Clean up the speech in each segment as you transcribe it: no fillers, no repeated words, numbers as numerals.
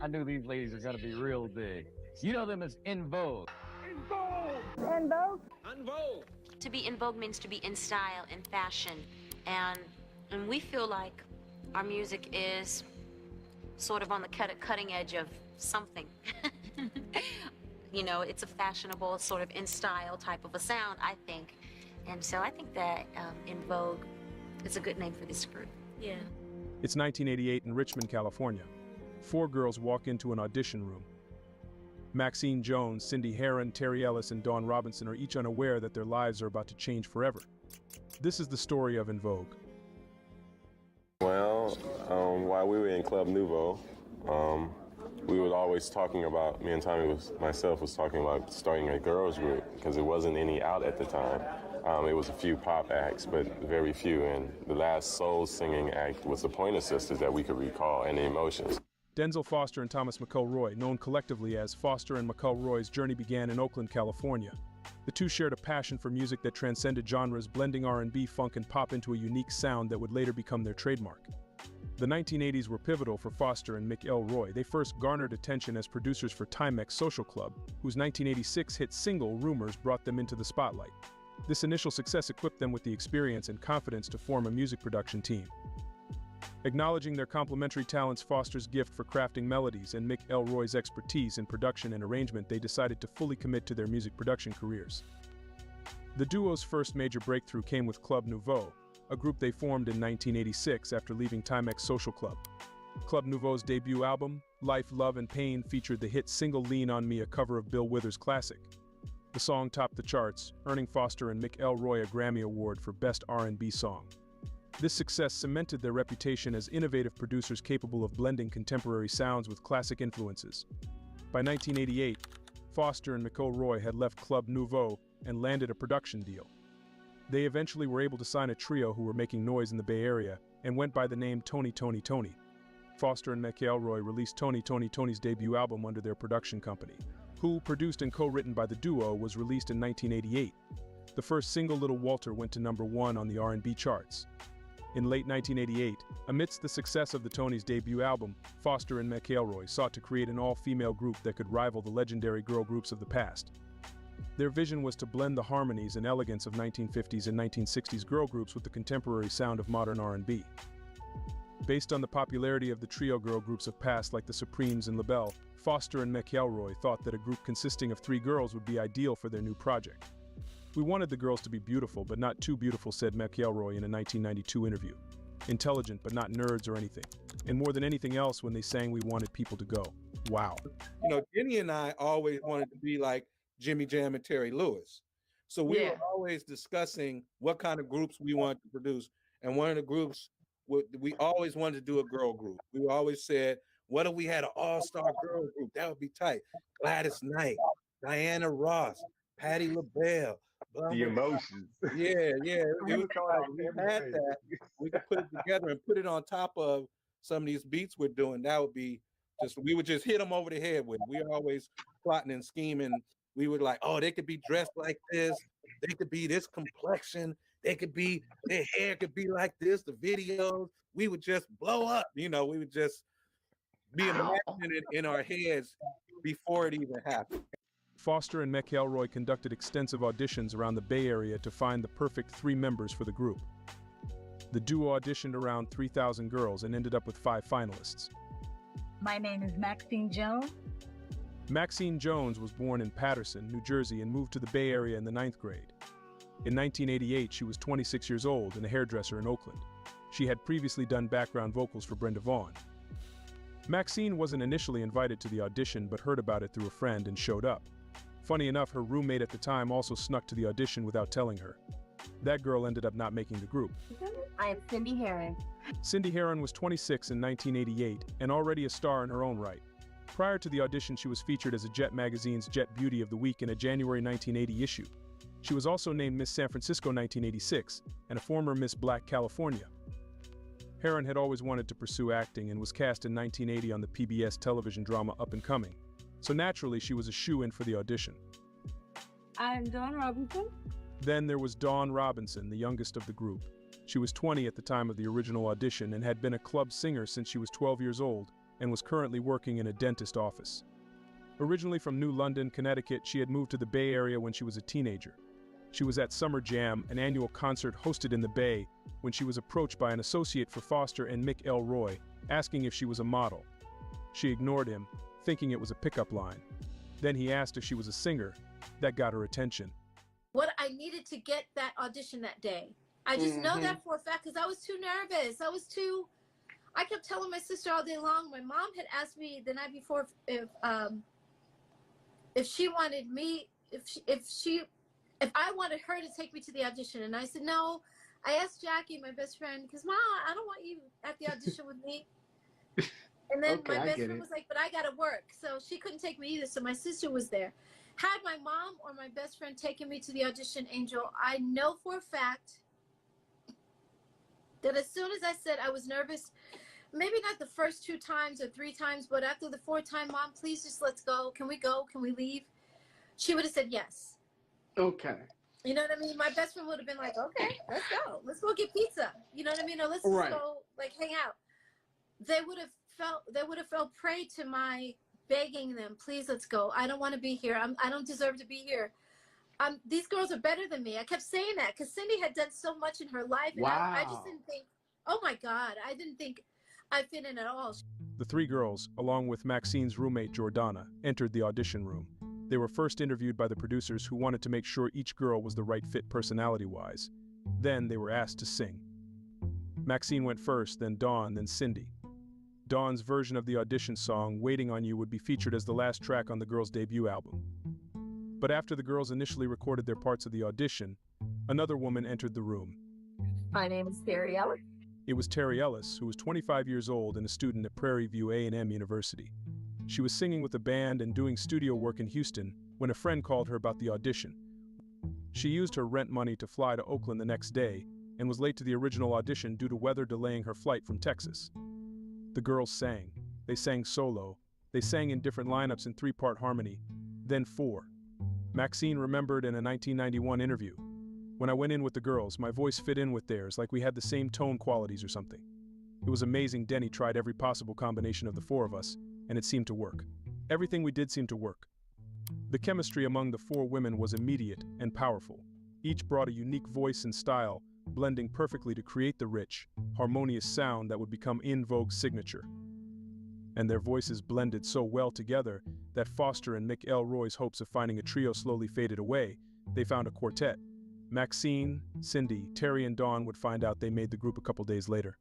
I knew these ladies were gonna be real big. You know them as In Vogue. En Vogue? En Vogue. To be in vogue means to be in style, in fashion, and we feel like our music is sort of on the cutting edge of something. You know, it's a fashionable, sort of in style type of a sound, I think. And so I think that In Vogue is a good name for this group. Yeah. It's 1988 in Richmond, California. Four girls walk into an audition room. Maxine Jones, Cindy Herron, Terry Ellis, and Dawn Robinson are each unaware that their lives are about to change forever. This is the story of In Vogue. Well, while we were in Club Nouveau, we were always talking about, me and Tommy was talking about starting a girls group because there wasn't any out at the time. It was a few pop acts, but very few, and the last soul singing act was the Pointer Sisters that we could recall, and the Emotions. Denzel Foster and Thomas McElroy, known collectively as Foster and McElroy's journey began in Oakland, California. The two shared a passion for music that transcended genres, blending R&B, funk, and pop into a unique sound that would later become their trademark. The 1980s were pivotal for Foster and McElroy. They first garnered attention as producers for Timex Social Club, whose 1986 hit single, Rumors, brought them into the spotlight. This initial success equipped them with the experience and confidence to form a music production team. Acknowledging their complementary talents, Foster's gift for crafting melodies and McElroy's expertise in production and arrangement, they decided to fully commit to their music production careers. The duo's first major breakthrough came with Club Nouveau, a group they formed in 1986 after leaving Timex Social Club. Club Nouveau's debut album, Life, Love, and Pain, featured the hit single Lean on Me, a cover of Bill Withers' classic. The song topped the charts, earning Foster and McElroy a Grammy Award for Best R&B Song. This success cemented their reputation as innovative producers capable of blending contemporary sounds with classic influences. By 1988, Foster and McElroy had left Club Nouveau and landed a production deal. They eventually were able to sign a trio who were making noise in the Bay Area and went by the name Tony Tony Tony. Foster and McElroy released Tony Tony Tony's debut album under their production company, who, produced and co-written by the duo, was released in 1988. The first single, Little Walter, went to #1 on the R&B charts. In late 1988, amidst the success of the Tonys' debut album, Foster and McElroy sought to create an all-female group that could rival the legendary girl groups of the past. Their vision was to blend the harmonies and elegance of 1950s and 1960s girl groups with the contemporary sound of modern R&B. Based on the popularity of the trio girl groups of past like the Supremes and LaBelle, Foster and McElroy thought that a group consisting of 3 girls would be ideal for their new project. "We wanted the girls to be beautiful, but not too beautiful," said McElroy in a 1992 interview. "Intelligent, but not nerds or anything. And more than anything else, when they sang, we wanted people to go, wow." You know, Jenny and I always wanted to be like Jimmy Jam and Terry Lewis. So we were always discussing what kind of groups we wanted to produce. And one of the groups, we always wanted to do a girl group. We always said, what if we had an all-star girl group? That would be tight. Gladys Knight, Diana Ross, Patti LaBelle. The Emotions. Yeah. It was like, we had that. We could put it together and put it on top of some of these beats we're doing. That would be just, we would just hit them over the head with it. We were always plotting and scheming. We would like, oh, they could be dressed like this. They could be this complexion. They could be, their hair could be like this, the videos. We would just blow up. You know, we would just be imagining it in our heads before it even happened. Foster and McElroy conducted extensive auditions around the Bay Area to find the perfect 3 members for the group. The duo auditioned around 3,000 girls and ended up with 5 finalists. My name is Maxine Jones. Maxine Jones was born in Paterson, New Jersey, and moved to the Bay Area in the 9th grade. In 1988, she was 26 years old and a hairdresser in Oakland. She had previously done background vocals for Brenda Vaughn. Maxine wasn't initially invited to the audition but heard about it through a friend and showed up. Funny enough, her roommate at the time also snuck to the audition without telling her. That girl ended up not making the group. I am Cindy Herron. Cindy Herron was 26 in 1988 and already a star in her own right. Prior to the audition, she was featured as a Jet magazine's Jet Beauty of the Week in a January 1980 issue. She was also named Miss San Francisco 1986 and a former Miss Black California. Herron had always wanted to pursue acting and was cast in 1980 on the PBS television drama Up and Coming, so naturally she was a shoo-in for the audition. I'm Dawn Robinson. Then there was Dawn Robinson, the youngest of the group. She was 20 at the time of the original audition and had been a club singer since she was 12 years old, and was currently working in a dentist office. Originally from New London, Connecticut, she had moved to the Bay Area when she was a teenager. She was at Summer Jam, an annual concert hosted in the Bay, when she was approached by an associate for Foster and Mick Elroy, asking if she was a model. She ignored him, thinking it was a pickup line. Then he asked if she was a singer. That got her attention. What I needed to get that audition that day. I just know that for a fact because I was too nervous. I kept telling my sister all day long. My mom had asked me the night before if she wanted me, if I wanted her to take me to the audition, and I said no. I asked Jackie, my best friend, because Mom, I don't want you at the audition with me. And then my best friend was like, but I gotta work, so she couldn't take me either. So my sister was there. Had my mom or my best friend taken me to the audition, Angel, I know for a fact that as soon as I said I was nervous, maybe not the first 2 times or 3 times, but after the 4th time, Mom, please just let's go. Can we go? Can we leave? She would have said yes. Okay. You know what I mean? My best friend would have been like, okay, let's go. Let's go get pizza. You know what I mean? Or let's just go like hang out. They would have felt prey to my begging them, please let's go. I don't want to be here. I don't deserve to be here. These girls are better than me. I kept saying that because Cindy had done so much in her life. And I just didn't think, oh my God, I didn't think I fit in at all. The 3 girls, along with Maxine's roommate Jordana, entered the audition room. They were first interviewed by the producers who wanted to make sure each girl was the right fit personality-wise. Then they were asked to sing. Maxine went first, then Dawn, then Cindy. Dawn's version of the audition song, Waiting on You, would be featured as the last track on the girls' debut album. But after the girls initially recorded their parts of the audition, another woman entered the room. My name is Terry Ellis. It was Terry Ellis, who was 25 years old and a student at Prairie View A&M University. She was singing with a band and doing studio work in Houston when a friend called her about the audition. She used her rent money to fly to Oakland the next day and was late to the original audition due to weather delaying her flight from Texas. The girls sang. They sang solo. They sang in different lineups in 3-part harmony, then 4. Maxine remembered in a 1991 interview, "When I went in with the girls, my voice fit in with theirs, like we had the same tone qualities or something. It was amazing. Denny tried every possible combination of the 4 of us, and it seemed to work. Everything we did seemed to work." The chemistry among the 4 women was immediate and powerful. Each brought a unique voice and style, blending perfectly to create the rich, harmonious sound that would become In Vogue's signature. And their voices blended so well together that Foster and Mick Elroy's hopes of finding a trio slowly faded away. They found a quartet. Maxine, Cindy, Terry, and Dawn would find out they made the group a couple days later.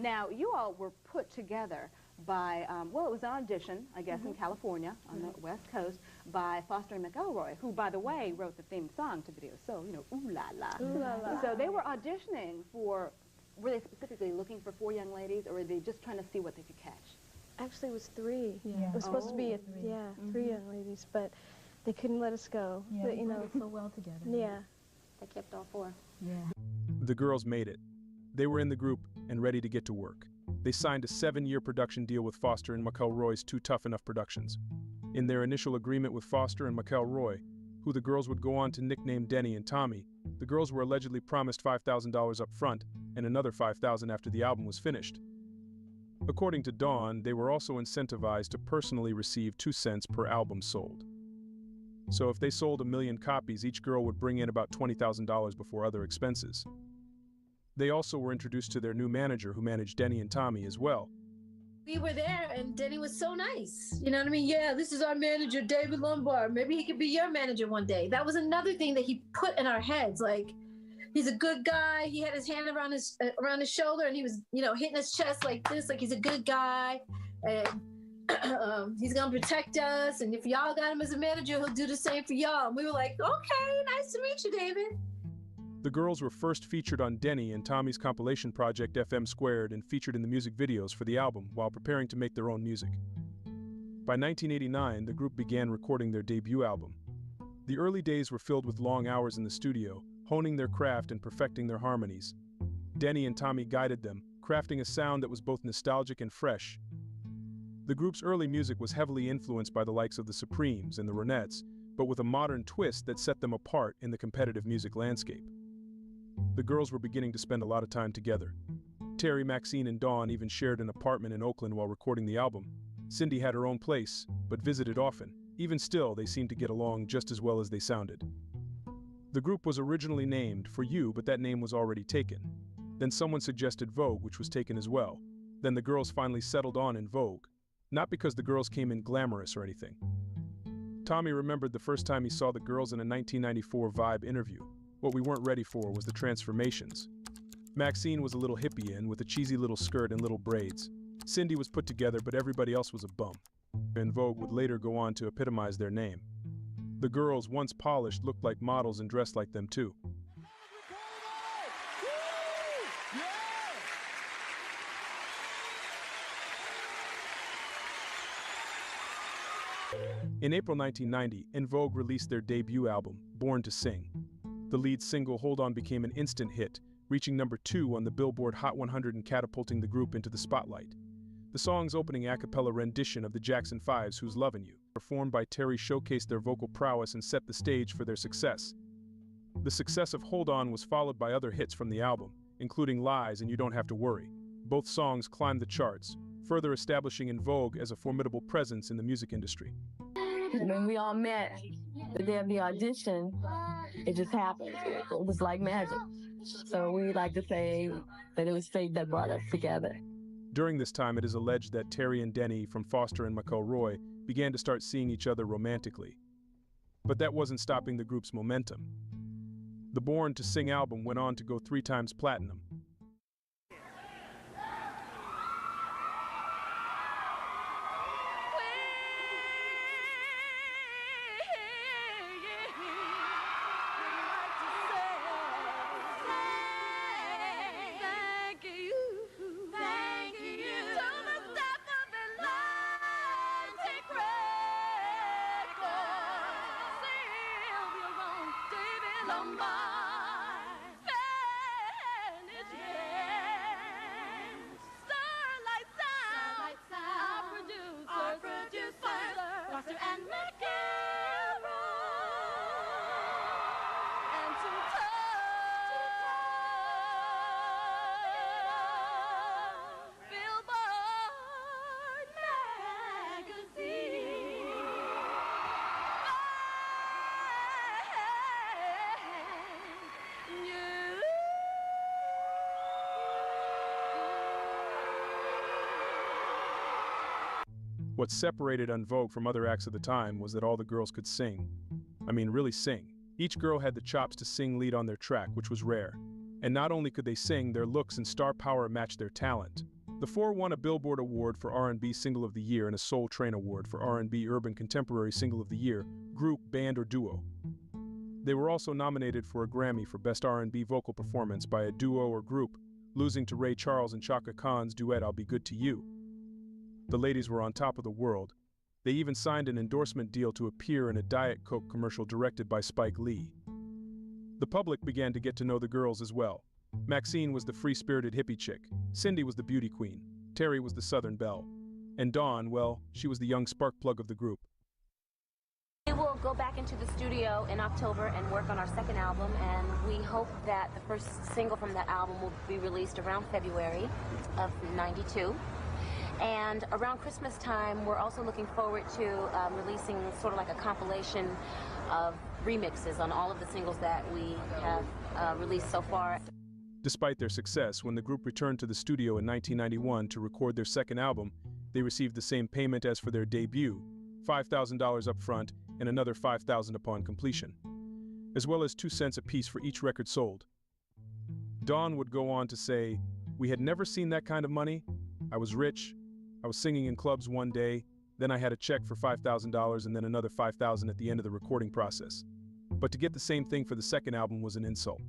Now, you all were put together by, well, it was an audition, I guess, in California on the West Coast by Foster and McElroy, who, by the way, wrote the theme song to the video. So, you know, ooh la la. Ooh la la. So they were auditioning for, were they specifically looking for 4 young ladies, or were they just trying to see what they could catch? Actually, it was 3. Yeah. It was supposed to be, 3 young ladies, but they couldn't let us go. Yeah, But, you know, so well together. yeah. They kept all 4. Yeah. The girls made it. They were in the group and ready to get to work. They signed a 7-year production deal with Foster and McElroy's 2 Tough Enough Productions. In their initial agreement with Foster and McElroy, who the girls would go on to nickname Denny and Tommy, the girls were allegedly promised $5,000 up front and another $5,000 after the album was finished. According to Dawn, they were also incentivized to personally receive 2 cents per album sold. So if they sold 1 million copies, each girl would bring in about $20,000 before other expenses. They also were introduced to their new manager who managed Denny and Tommy as well. We were there and Denny was so nice. You know what I mean? Yeah, this is our manager, David Lombard. Maybe he could be your manager one day. That was another thing that he put in our heads. Like, he's a good guy. He had his hand around his shoulder and he was, you know, hitting his chest like this, like he's a good guy. And he's gonna protect us. And if y'all got him as a manager, he'll do the same for y'all. And we were like, okay, nice to meet you, David. The girls were first featured on Denny and Tommy's compilation project FM Squared and featured in the music videos for the album while preparing to make their own music. By 1989, the group began recording their debut album. The early days were filled with long hours in the studio, honing their craft and perfecting their harmonies. Denny and Tommy guided them, crafting a sound that was both nostalgic and fresh. The group's early music was heavily influenced by the likes of the Supremes and the Ronettes, but with a modern twist that set them apart in the competitive music landscape. The girls were beginning to spend a lot of time together. Terry, Maxine, and Dawn even shared an apartment in Oakland while recording the album. Cindy had her own place, but visited often. Even still, they seemed to get along just as well as they sounded. The group was originally named For You, but that name was already taken. Then someone suggested Vogue, which was taken as well. Then the girls finally settled on In Vogue. Not because the girls came in glamorous or anything. Tommy remembered the first time he saw the girls in a 1994 Vibe interview. What we weren't ready for was the transformations. Maxine was a little hippie with a cheesy little skirt and little braids. Cindy was put together, but everybody else was a bum. In Vogue would later go on to epitomize their name. The girls, once polished, looked like models and dressed like them too. In April 1990, En Vogue released their debut album, Born to Sing. The lead single, Hold On, became an instant hit, reaching number 2 on the Billboard Hot 100 and catapulting the group into the spotlight. The song's opening a cappella rendition of the Jackson 5's Who's Lovin' You, performed by Terry, showcased their vocal prowess and set the stage for their success. The success of Hold On was followed by other hits from the album, including Lies and You Don't Have to Worry. Both songs climbed the charts, further establishing En Vogue as a formidable presence in the music industry. When we all met the day of the audition, it just happened. It was like magic. So we like to say that it was fate that brought us together. During this time, it is alleged that Terry and Denny from Foster and McElroy began to start seeing each other romantically. But that wasn't stopping the group's momentum. The Born to Sing album went on to go 3 times platinum. What separated En Vogue from other acts of the time was that all the girls could sing. I mean, really sing. Each girl had the chops to sing lead on their track, which was rare. And not only could they sing, their looks and star power matched their talent. The 4 won a Billboard Award for R&B Single of the Year and a Soul Train Award for R&B Urban Contemporary Single of the Year, Group, Band, or Duo. They were also nominated for a Grammy for Best R&B Vocal Performance by a Duo or Group, losing to Ray Charles and Chaka Khan's duet I'll Be Good to You. The ladies were on top of the world. They even signed an endorsement deal to appear in a Diet Coke commercial directed by Spike Lee. The public began to get to know the girls as well. Maxine was the free-spirited hippie chick, Cindy was the beauty queen, Terry was the Southern belle, and Dawn, well, she was the young spark plug of the group. We will go back into the studio in October and work on our second album, and we hope that the first single from that album will be released around February of '92. And around Christmas time, we're also looking forward to releasing sort of like a compilation of remixes on all of the singles that we have released so far. Despite their success, when the group returned to the studio in 1991 to record their second album, they received the same payment as for their debut, $5,000 up front and another $5,000 upon completion, as well as 2 cents apiece for each record sold. Dawn would go on to say, "We had never seen that kind of money. I was rich. I was singing in clubs one day, then I had a check for $5,000 and then another $5,000 at the end of the recording process. But to get the same thing for the second album was an insult."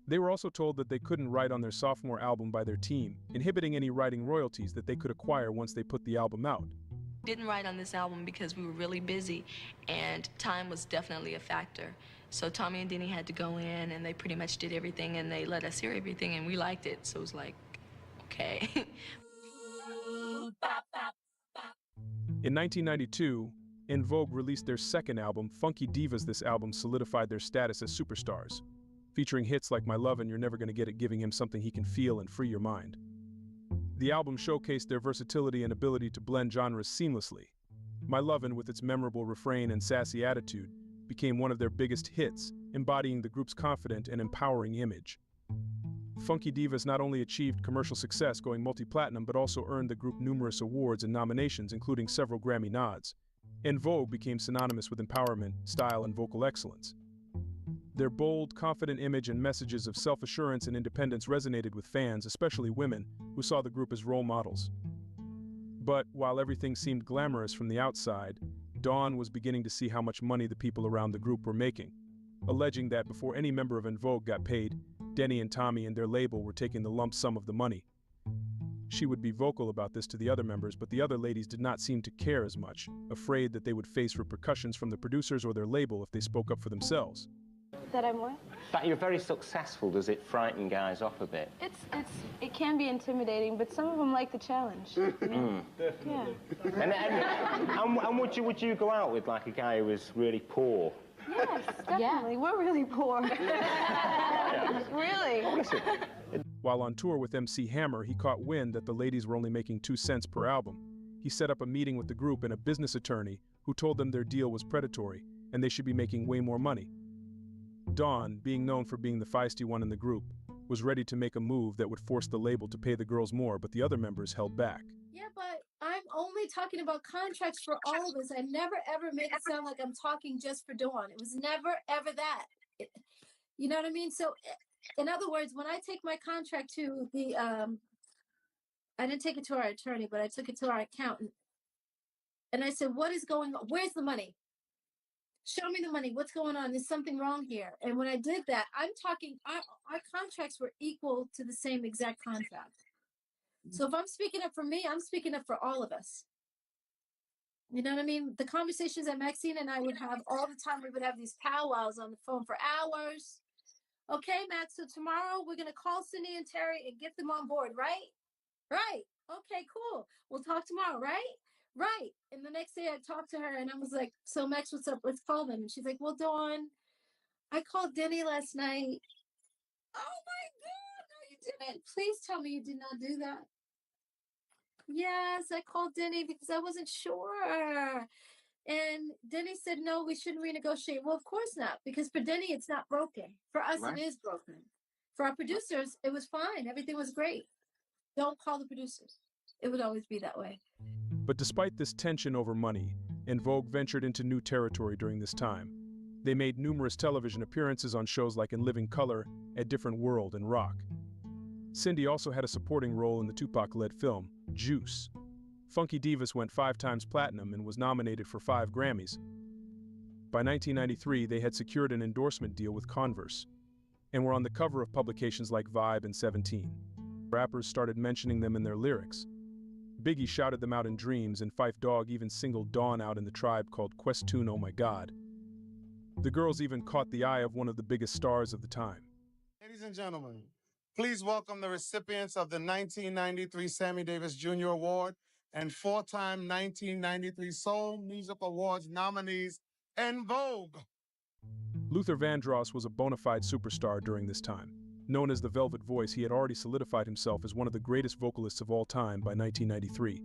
They were also told that they couldn't write on their sophomore album by their team, inhibiting any writing royalties that they could acquire once they put the album out. Didn't write on this album because we were really busy and time was definitely a factor. So Tommy and Denny had to go in and they pretty much did everything and they let us hear everything and we liked it. So it was like, okay. In 1992, En Vogue released their second album, Funky Divas. This album solidified their status as superstars. featuring hits like My Lovin' You're Never Gonna Get It, giving him something he can feel and free your mind. The album showcased their versatility and ability to blend genres seamlessly. My Lovin', with its memorable refrain and sassy attitude, became one of their biggest hits, embodying the group's confident and empowering image. Funky Divas not only achieved commercial success going multi-platinum but also earned the group numerous awards and nominations, including several Grammy nods. En Vogue became synonymous with empowerment, style, and vocal excellence. Their bold, confident image and messages of self-assurance and independence resonated with fans, especially women, who saw the group as role models. But while everything seemed glamorous from the outside, Dawn was beginning to see how much money the people around the group were making, alleging that before any member of En Vogue got paid, Denny and Tommy and their label were taking the lump sum of the money. She would be vocal about this to the other members, but the other ladies did not seem to care as much, afraid that they would face repercussions from the producers or their label if they spoke up for themselves. That I'm what? That you're very successful, does it frighten guys off a bit? It can be intimidating, but some of them like the challenge. Yeah. And would you go out with like a guy who was really poor? Yes, definitely. Yeah. We're really poor. Really. While on tour with MC Hammer, he caught wind that the ladies were only making 2 cents per album. He set up a meeting with the group and a business attorney who told them their deal was predatory and they should be making way more money. Dawn, being known for being the feisty one in the group, was ready to make a move that would force the label to pay the girls more, but the other members held back. Yeah, but I'm only talking about contracts for all of us. I never ever made it sound like I'm talking just for Dawn. It was never ever that. You know what I mean? So, in other words, when I take my contract to the, I didn't take it to our attorney, but I took it to our accountant. And I said, what is going on? Where's the money? Show me the money. What's going on? There's something wrong here. And when I did that, I'm talking, our contracts were equal to the same exact contract. So if I'm speaking up for me, I'm speaking up for all of us. You know what I mean? The conversations that Maxine and I would have all the time, we would have these powwows on the phone for hours. Okay, Max, so tomorrow we're going to call Cindy and Terry and get them on board, right? Right. Okay, cool. We'll talk tomorrow, right? Right. And the next day I talked to her and I was like, so Max, what's up? Let's call them. And she's like, well, Dawn, I called Denny last night. Oh my God, no, you didn't. Please tell me you did not do that. Yes, I called Denny because I wasn't sure. And Denny said, no, we shouldn't renegotiate. Well, of course not, because for Denny, it's not broken. For us, It is broken. For our producers, it was fine. Everything was great. Don't call the producers. It would always be that way. But despite this tension over money, En Vogue ventured into new territory during this time. They made numerous television appearances on shows like In Living Color, A Different World, and Rock. Cindy also had a supporting role in the Tupac-led film, Juice. Funky Divas went 5 times platinum and was nominated for 5 Grammys. By 1993, they had secured an endorsement deal with Converse and were on the cover of publications like Vibe and 17. Rappers started mentioning them in their lyrics. Biggie shouted them out in Dreams, and Phife Dawg even singled Dawn out in the Tribe called Questune Oh My God. The girls even caught the eye of one of the biggest stars of the time. Ladies and gentlemen, please welcome the recipients of the 1993 Sammy Davis Jr. Award and 4-time 1993 Soul Music Awards nominees, En Vogue. Luther Vandross was a bona fide superstar during this time. Known as the Velvet Voice, he had already solidified himself as one of the greatest vocalists of all time by 1993.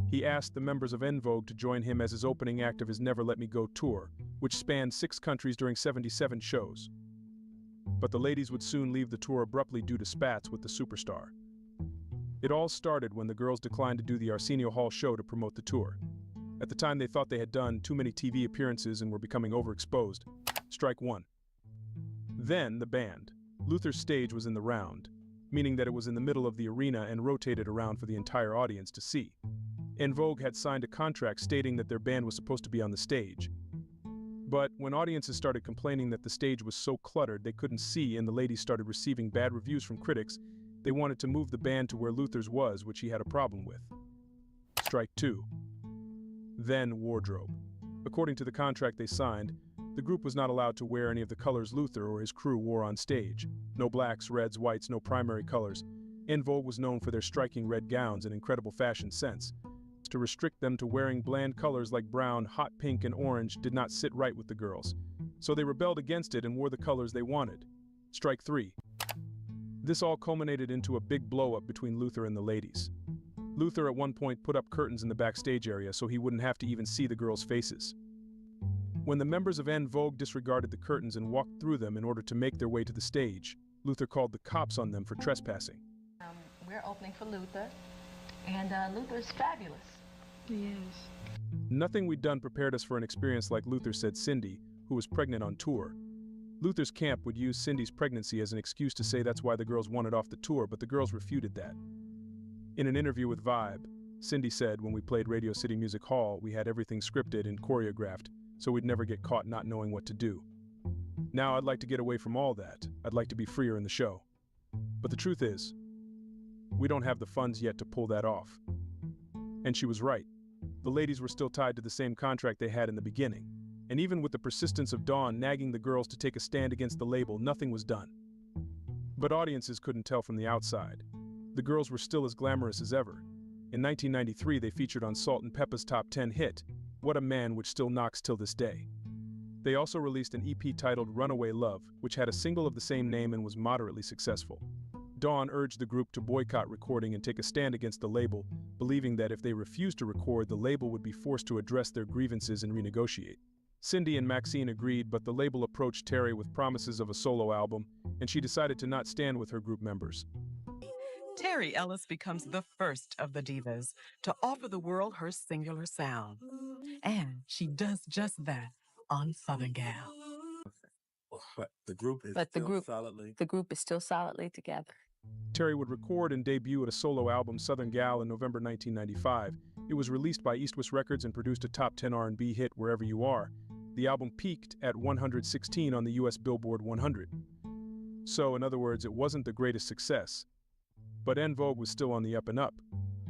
He asked the members of En Vogue to join him as his opening act of his Never Let Me Go tour, which spanned 6 countries during 77 shows. But the ladies would soon leave the tour abruptly due to spats with the superstar. It all started when the girls declined to do the Arsenio Hall show to promote the tour. At the time, they thought they had done too many TV appearances and were becoming overexposed. Strike one. Then the band. Luther's stage was in the round, meaning that it was in the middle of the arena and rotated around for the entire audience to see. En Vogue had signed a contract stating that their band was supposed to be on the stage. But when audiences started complaining that the stage was so cluttered they couldn't see and the ladies started receiving bad reviews from critics, they wanted to move the band to where Luther's was, which he had a problem with. Strike two. Then wardrobe. According to the contract they signed, the group was not allowed to wear any of the colors Luther or his crew wore on stage. No blacks, reds, whites, no primary colors. En Vogue was known for their striking red gowns and incredible fashion sense. To restrict them to wearing bland colors like brown, hot pink, and orange did not sit right with the girls. So they rebelled against it and wore the colors they wanted. Strike 3. This all culminated into a big blow-up between Luther and the ladies. Luther at one point put up curtains in the backstage area so he wouldn't have to even see the girls' faces. When the members of En Vogue disregarded the curtains and walked through them in order to make their way to the stage, Luther called the cops on them for trespassing. We're opening for Luther, and Luther's fabulous. He is. Nothing we'd done prepared us for an experience like Luther, said Cindy, who was pregnant on tour. Luther's camp would use Cindy's pregnancy as an excuse to say that's why the girls wanted off the tour, but the girls refuted that. In an interview with Vibe, Cindy said when we played Radio City Music Hall, we had everything scripted and choreographed, so we'd never get caught not knowing what to do. Now I'd like to get away from all that. I'd like to be freer in the show. But the truth is, we don't have the funds yet to pull that off. And she was right. The ladies were still tied to the same contract they had in the beginning. And even with the persistence of Dawn nagging the girls to take a stand against the label, nothing was done. But audiences couldn't tell from the outside. The girls were still as glamorous as ever. In 1993, they featured on Salt and Peppa's top 10 hit, What a Man, which still knocks till this day. They also released an EP titled Runaway Love, which had a single of the same name and was moderately successful. Dawn urged the group to boycott recording and take a stand against the label, believing that if they refused to record, the label would be forced to address their grievances and renegotiate. Cindy and Maxine agreed, but the label approached Terry with promises of a solo album, and she decided to not stand with her group members. Terry Ellis becomes the first of the divas to offer the world her singular sound. And she does just that on Southern Gal. But the group is The group is still solidly together. Terry would record and debut at a solo album, Southern Gal, in November 1995. It was released by East West Records and produced a top 10 R&B hit, Wherever You Are. The album peaked at 116 on the US Billboard 100. So, in other words, it wasn't the greatest success. But En Vogue was still on the up and up.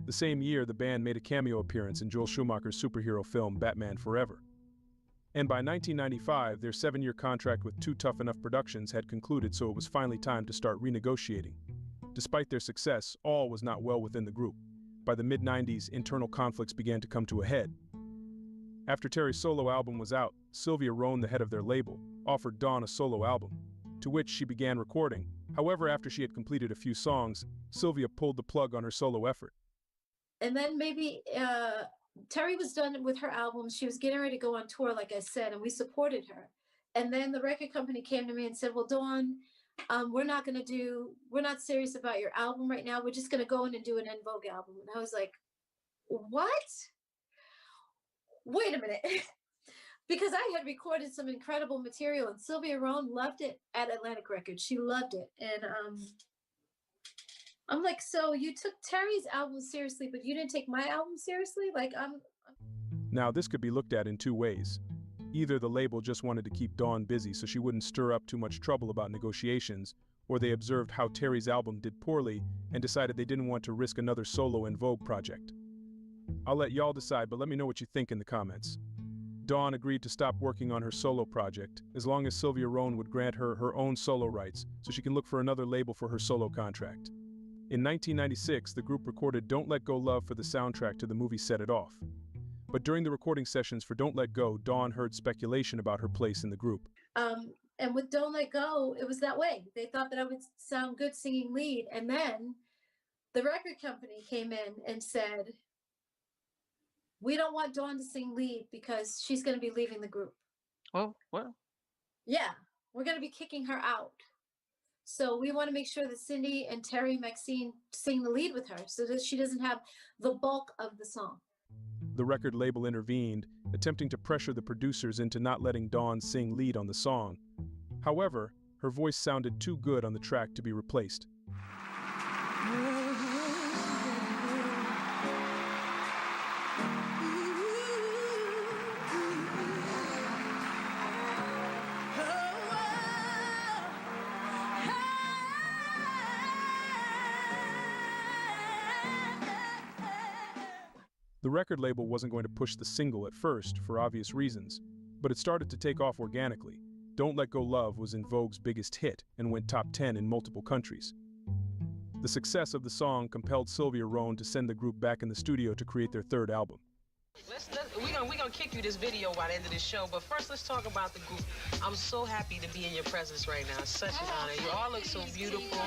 The same year, the band made a cameo appearance in Joel Schumacher's superhero film, Batman Forever. And by 1995, their 7-year contract with Two Tough Enough Productions had concluded, so it was finally time to start renegotiating. Despite their success, all was not well within the group. By the mid-90s, internal conflicts began to come to a head. After Terry's solo album was out, Sylvia Rhone, the head of their label, offered Dawn a solo album, to which she began recording. However, after she had completed a few songs, Sylvia pulled the plug on her solo effort. And then maybe Terry was done with her album. She was getting ready to go on tour, like I said, and we supported her. And then the record company came to me and said, well, Dawn, we're not serious about your album right now. We're just going to go in and do an En Vogue album. And I was like, what? Wait a minute. Because I had recorded some incredible material and Sylvia Rhone loved it at Atlantic Records. She loved it. And I'm like, so you took Terry's album seriously, but you didn't take my album seriously? Now, this could be looked at in two ways. Either the label just wanted to keep Dawn busy so she wouldn't stir up too much trouble about negotiations, or they observed how Terry's album did poorly and decided they didn't want to risk another solo En Vogue project. I'll let y'all decide, but let me know what you think in the comments. Dawn agreed to stop working on her solo project as long as Sylvia Rhone would grant her her own solo rights so she can look for another label for her solo contract. In 1996, the group recorded Don't Let Go Love for the soundtrack to the movie Set It Off. But during the recording sessions for Don't Let Go, Dawn heard speculation about her place in the group. And with Don't Let Go, it was that way. They thought that I would sound good singing lead. And then the record company came in and said, we don't want Dawn to sing lead because she's going to be leaving the group. Oh, well. Yeah, we're going to be kicking her out. So we want to make sure that Cindy and Terry and Maxine sing the lead with her so that she doesn't have the bulk of the song. The record label intervened, attempting to pressure the producers into not letting Dawn sing lead on the song. However, her voice sounded too good on the track to be replaced. The record label wasn't going to push the single at first, for obvious reasons, but it started to take off organically. Don't Let Go Love was En Vogue's biggest hit and went top 10 in multiple countries. The success of the song compelled Sylvia Rhone to send the group back in the studio to create their third album. We're gonna kick you this video by the end of this show, but first let's talk about the group. I'm so happy to be in your presence right now. It's such an honor. You all look so beautiful.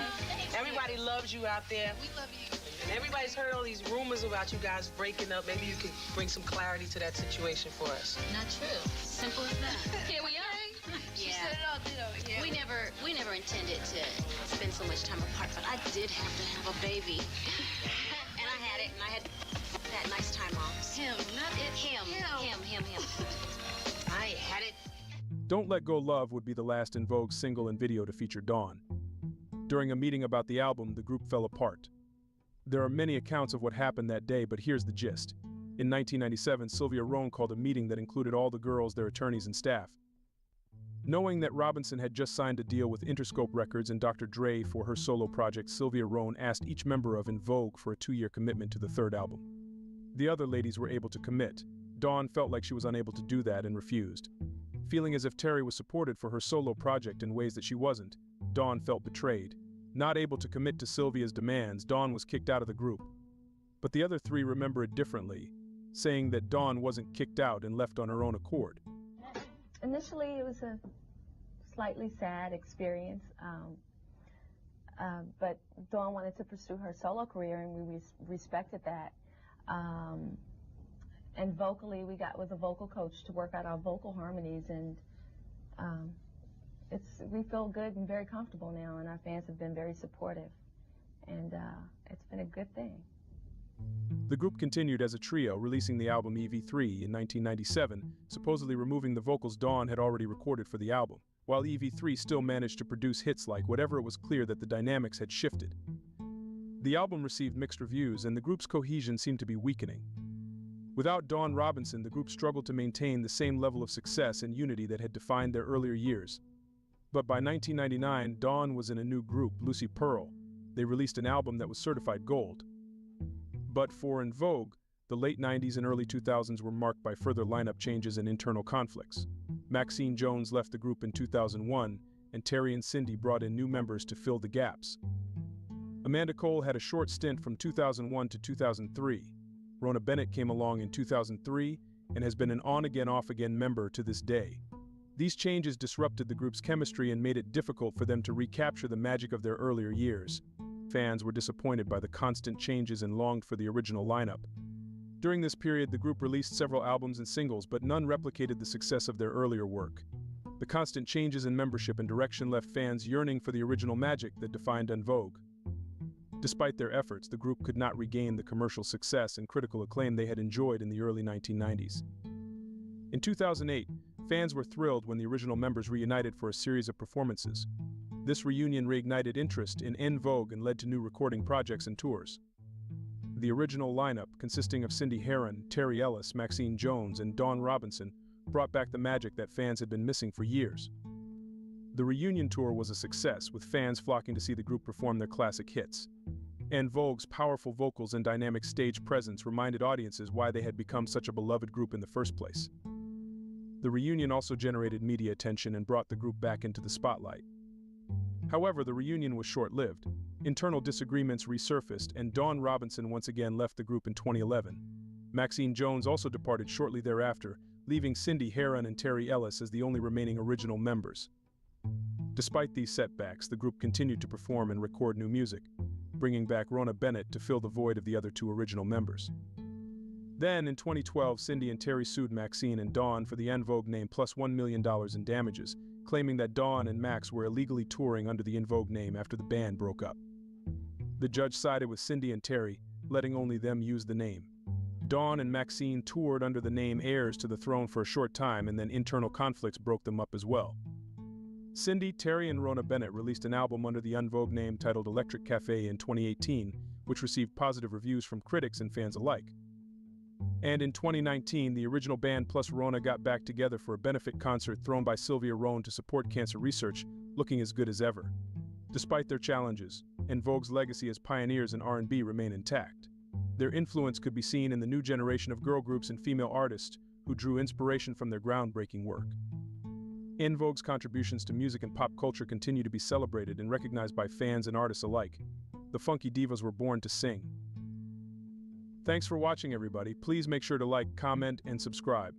Everybody loves you out there. We love you. And everybody's heard all these rumors about you guys breaking up. Maybe you could bring some clarity to that situation for us. Not true. Simple as that. Here we are. She said it all, ditto. Yeah. We never intended to spend so much time apart, but I did have to have a baby. And I had it, and I had that nice time off. Him, not it. Him. I had it. Don't Let Go Love would be the last En Vogue single and video to feature Dawn. During a meeting about the album, the group fell apart. There are many accounts of what happened that day, but here's the gist. In 1997, Sylvia Rhone called a meeting that included all the girls, their attorneys, and staff. Knowing that Robinson had just signed a deal with Interscope Records and Dr. Dre for her solo project, Sylvia Rhone asked each member of En Vogue for a 2-year commitment to the third album. The other ladies were able to commit. Dawn felt like she was unable to do that and refused. Feeling as if Terry was supported for her solo project in ways that she wasn't, Dawn felt betrayed. Not able to commit to Sylvia's demands, Dawn was kicked out of the group. But the other three remember it differently, saying that Dawn wasn't kicked out and left on her own accord. Initially, it was a slightly sad experience, but Dawn wanted to pursue her solo career, and we respected that. And vocally, we got with a vocal coach to work out our vocal harmonies, and we feel good and very comfortable now, and our fans have been very supportive, and it's been a good thing. The group continued as a trio, releasing the album EV3 in 1997, supposedly removing the vocals Dawn had already recorded for the album, while EV3 still managed to produce hits like Whatever. It was clear that the dynamics had shifted. The album received mixed reviews, and the group's cohesion seemed to be weakening. Without Dawn Robinson, the group struggled to maintain the same level of success and unity that had defined their earlier years. But by 1999, Dawn was in a new group, Lucy Pearl. They released an album that was certified gold. But for En Vogue, the late 90s and early 2000s were marked by further lineup changes and internal conflicts. Maxine Jones left the group in 2001, and Terry and Cindy brought in new members to fill the gaps. Amanda Cole had a short stint from 2001 to 2003. Rona Bennett came along in 2003 and has been an on-again, off-again member to this day. These changes disrupted the group's chemistry and made it difficult for them to recapture the magic of their earlier years. Fans were disappointed by the constant changes and longed for the original lineup. During this period, the group released several albums and singles, but none replicated the success of their earlier work. The constant changes in membership and direction left fans yearning for the original magic that defined En Vogue. Despite their efforts, the group could not regain the commercial success and critical acclaim they had enjoyed in the early 1990s. In 2008, fans were thrilled when the original members reunited for a series of performances. This reunion reignited interest in En Vogue and led to new recording projects and tours. The original lineup, consisting of Cindy Herron, Terry Ellis, Maxine Jones, and Dawn Robinson, brought back the magic that fans had been missing for years. The reunion tour was a success, with fans flocking to see the group perform their classic hits. En Vogue's powerful vocals and dynamic stage presence reminded audiences why they had become such a beloved group in the first place. The reunion also generated media attention and brought the group back into the spotlight. However, the reunion was short-lived. Internal disagreements resurfaced, and Dawn Robinson once again left the group in 2011. Maxine Jones also departed shortly thereafter, leaving Cindy Herron and Terry Ellis as the only remaining original members. Despite these setbacks, the group continued to perform and record new music, bringing back Rona Bennett to fill the void of the other two original members. Then, in 2012, Cindy and Terry sued Maxine and Dawn for the En Vogue name plus $1 million in damages, claiming that Dawn and Max were illegally touring under the En Vogue name after the band broke up. The judge sided with Cindy and Terry, letting only them use the name. Dawn and Maxine toured under the name Heirs to the Throne for a short time, and then internal conflicts broke them up as well. Cindy, Terry, and Rona Bennett released an album under the En Vogue name titled Electric Cafe in 2018, which received positive reviews from critics and fans alike. And in 2019, the original band plus Rona got back together for a benefit concert thrown by Sylvia Rhone to support cancer research, looking as good as ever. Despite their challenges, En Vogue's legacy as pioneers in R&B remain intact. Their influence could be seen in the new generation of girl groups and female artists who drew inspiration from their groundbreaking work. En Vogue's contributions to music and pop culture continue to be celebrated and recognized by fans and artists alike. The funky divas were born to sing. Thanks for watching, everybody. Please make sure to like, comment, and subscribe.